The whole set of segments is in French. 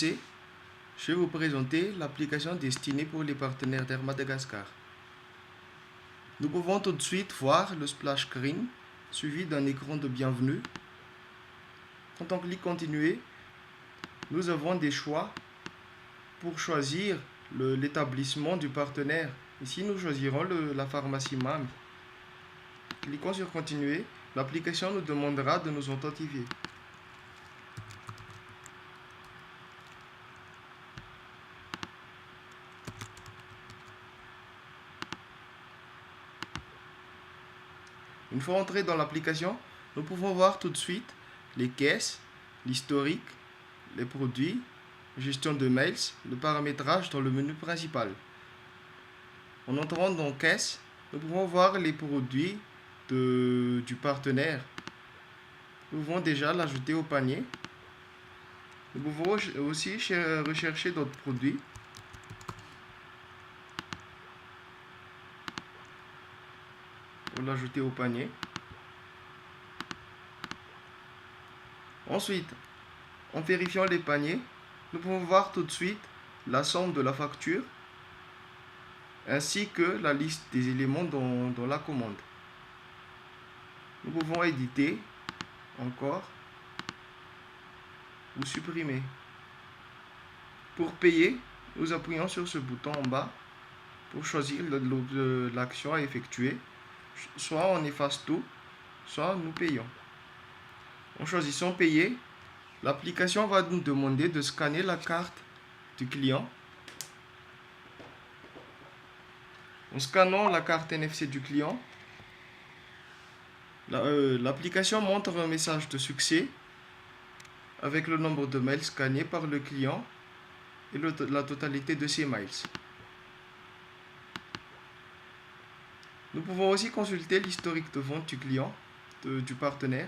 Je vais vous présenter l'application destinée pour les partenaires d'Air Madagascar. Nous pouvons tout de suite voir le splash screen suivi d'un écran de bienvenue. Quand on clique continuer, nous avons des choix pour choisir l'établissement du partenaire. Ici, nous choisirons la pharmacie MAM. Cliquons sur continuer. L'application nous demandera de nous authentifier. Une fois entré dans l'application, nous pouvons voir tout de suite les caisses, l'historique, les produits, gestion de mails, le paramétrage dans le menu principal. En entrant dans caisse, nous pouvons voir les produits du partenaire. Nous pouvons déjà l'ajouter au panier. Nous pouvons aussi rechercher d'autres produits. Pour l'ajouter au panier. Ensuite, en vérifiant les paniers, nous pouvons voir tout de suite la somme de la facture ainsi que la liste des éléments dans la commande. Nous pouvons éditer encore ou supprimer. Pour payer, nous appuyons sur ce bouton en bas pour choisir l'action à effectuer. Soit on efface tout, soit nous payons. En choisissant payer, l'application va nous demander de scanner la carte du client. En scannant la carte NFC du client, l'application montre un message de succès avec le nombre de mails scannés par le client et la totalité de ses mails. Nous pouvons aussi consulter l'historique de vente du client, du partenaire.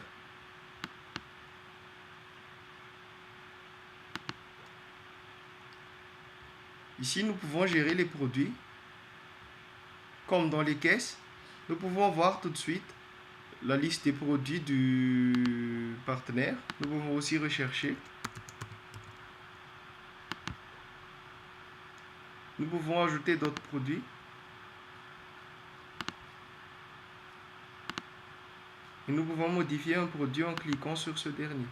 Ici, nous pouvons gérer les produits. Comme dans les caisses, nous pouvons voir tout de suite la liste des produits du partenaire. Nous pouvons aussi rechercher. Nous pouvons ajouter d'autres produits. Et nous pouvons modifier un produit en cliquant sur ce dernier.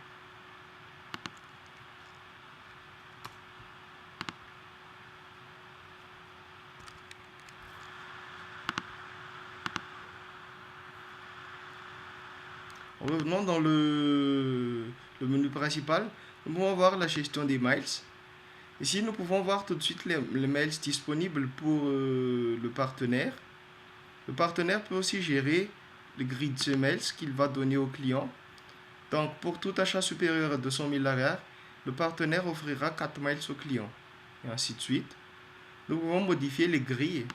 En revenant dans le menu principal, nous pouvons voir la gestion des mails. Ici, nous pouvons voir tout de suite les mails disponibles pour le partenaire. Le partenaire peut aussi gérer le grid de mails qu'il va donner au client. Donc, pour tout achat supérieur à 200 000 $, le partenaire offrira 4 mails au client. Et ainsi de suite. Nous pouvons modifier les grilles.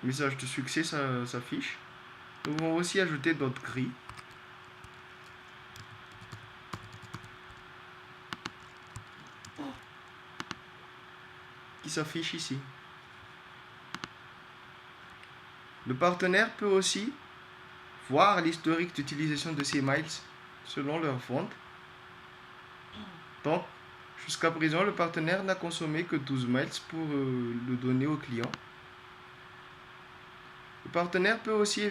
Message de succès s'affiche. Nous pouvons aussi ajouter d'autres grilles. Qui s'affiche ici. Le partenaire peut aussi voir l'historique d'utilisation de ces mails selon leur vente. Donc, jusqu'à présent, le partenaire n'a consommé que 12 mails pour le donner au client. Le partenaire peut aussi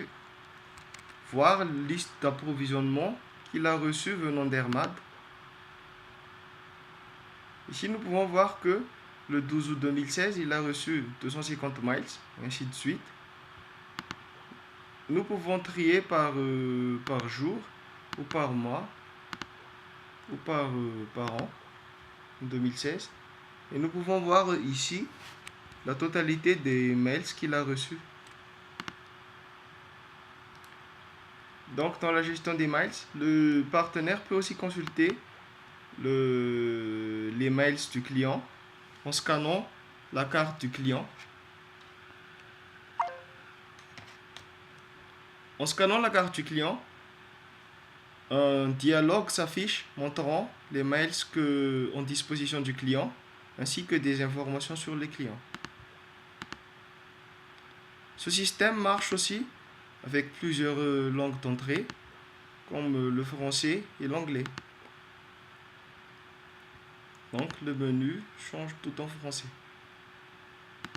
voir la liste d'approvisionnement qu'il a reçue venant d'Airmad. Ici, nous pouvons voir que le 12 août 2016, il a reçu 250 miles, et ainsi de suite. Nous pouvons trier par jour, ou par mois, ou par an, en 2016. Et nous pouvons voir ici la totalité des mails qu'il a reçus. Donc, dans la gestion des mails, le partenaire peut aussi consulter les mails du client en scannant la carte du client. En scannant la carte du client, un dialogue s'affiche montrant les mails en disposition du client ainsi que des informations sur les clients. Ce système marche aussi avec plusieurs langues d'entrée, comme le français et l'anglais. Donc le menu change tout en français.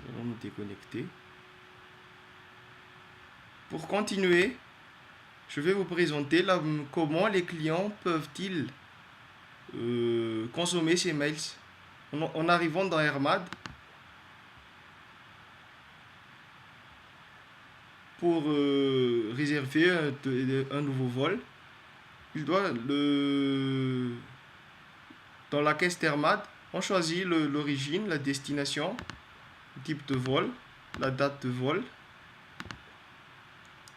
On va nous déconnecter. Pour continuer, je vais vous présenter comment les clients peuvent-ils consommer ces mails. En arrivant dans AirMad, pour réserver un nouveau vol, il doit dans la caisse AirMad, on choisit l'origine, la destination, le type de vol, la date de vol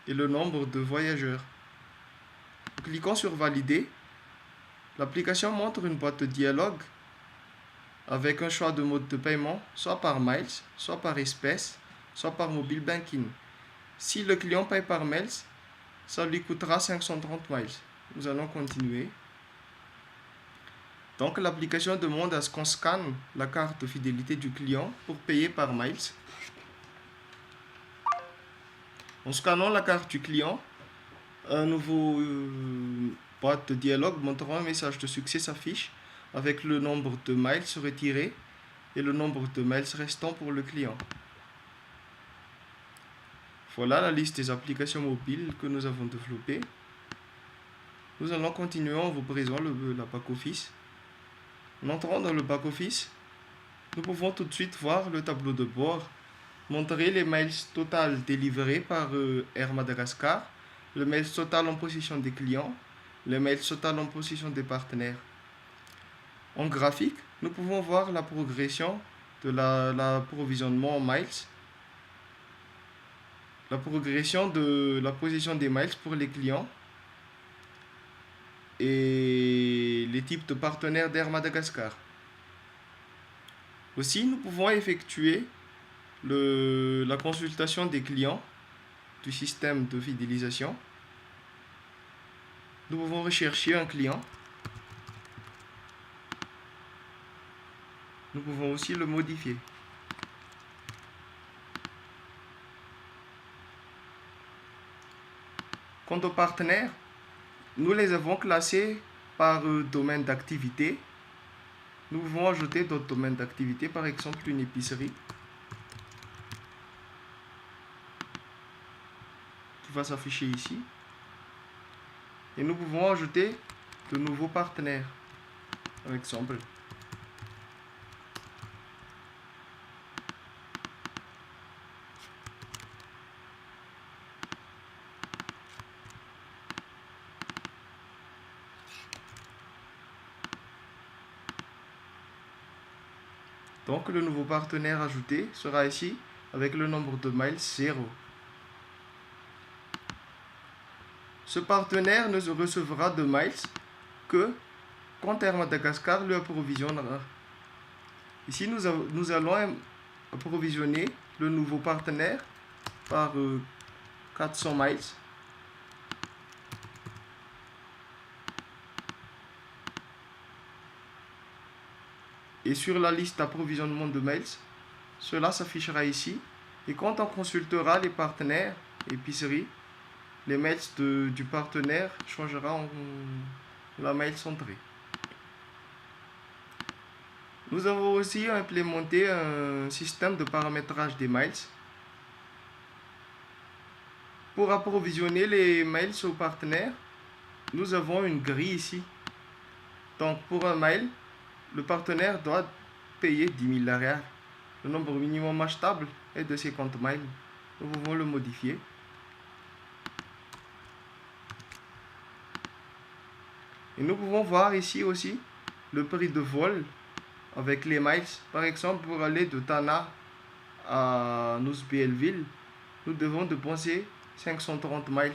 et le nombre de voyageurs. En cliquant sur Valider, l'application montre une boîte de dialogue avec un choix de mode de paiement, soit par miles, soit par espèces, soit par mobile banking. Si le client paye par miles, ça lui coûtera 530 miles. Nous allons continuer. Donc l'application demande à ce qu'on scanne la carte de fidélité du client pour payer par miles. En scannant la carte du client, un nouveau boîte de dialogue montrant un message de succès s'affiche avec le nombre de miles retirés et le nombre de miles restants pour le client. Voilà la liste des applications mobiles que nous avons développées. Nous allons continuer en vous présentant la back-office. En entrant dans le back-office, nous pouvons tout de suite voir le tableau de bord, montrer les mails total délivrés par Air Madagascar, le mail total en possession des clients, le mail total en possession des partenaires. En graphique, nous pouvons voir la progression de l'approvisionnement en miles, la progression de la position des miles pour les clients et les types de partenaires d'Air Madagascar. Aussi, nous pouvons effectuer la consultation des clients du système de fidélisation. Nous pouvons rechercher un client. Nous pouvons aussi le modifier. Quant aux partenaires, nous les avons classés par domaine d'activité. Nous pouvons ajouter d'autres domaines d'activité, par exemple une épicerie qui va s'afficher ici. Et nous pouvons ajouter de nouveaux partenaires, par exemple. Donc le nouveau partenaire ajouté sera ici avec le nombre de miles 0. Ce partenaire ne recevra de miles que quand Air Madagascar lui approvisionnera. Ici nous allons approvisionner le nouveau partenaire par 400 miles. Et sur la liste d'approvisionnement de mails, cela s'affichera ici. Et quand on consultera les partenaires épicerie, les mails du partenaire changera en la mail centrée. Nous avons aussi implémenté un système de paramétrage des mails. Pour approvisionner les mails aux partenaires, nous avons une grille ici. Donc pour un mail, le partenaire doit payer 10 000 arrières. Le nombre minimum achetable est de 50 miles. Nous pouvons le modifier. Et nous pouvons voir ici aussi le prix de vol avec les miles. Par exemple, pour aller de Tana à Nousbelville, nous devons dépenser 530 miles.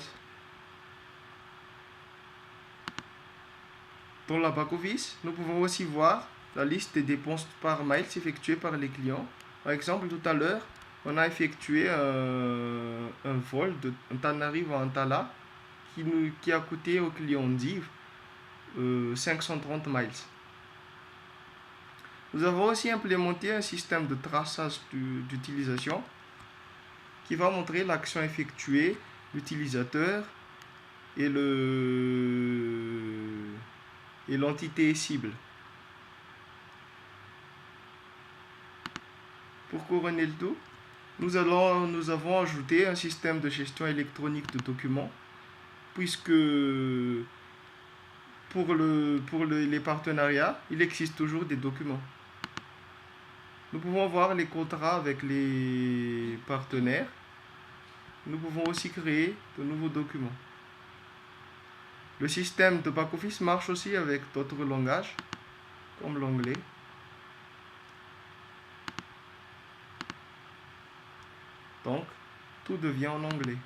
Dans la back-office, nous pouvons aussi voir la liste des dépenses par miles effectuées par les clients. Par exemple, tout à l'heure, on a effectué un vol de Tanarive à Antala qui a coûté au client Div 530 miles. Nous avons aussi implémenté un système de traçage d'utilisation qui va montrer l'action effectuée l'utilisateur et l'entité cible. Pour couronner le tout, nous avons ajouté un système de gestion électronique de documents, puisque pour les partenariats, il existe toujours des documents. Nous pouvons voir les contrats avec les partenaires. Nous pouvons aussi créer de nouveaux documents. Le système de back-office marche aussi avec d'autres langages, comme l'anglais. Donc, tout devient en anglais.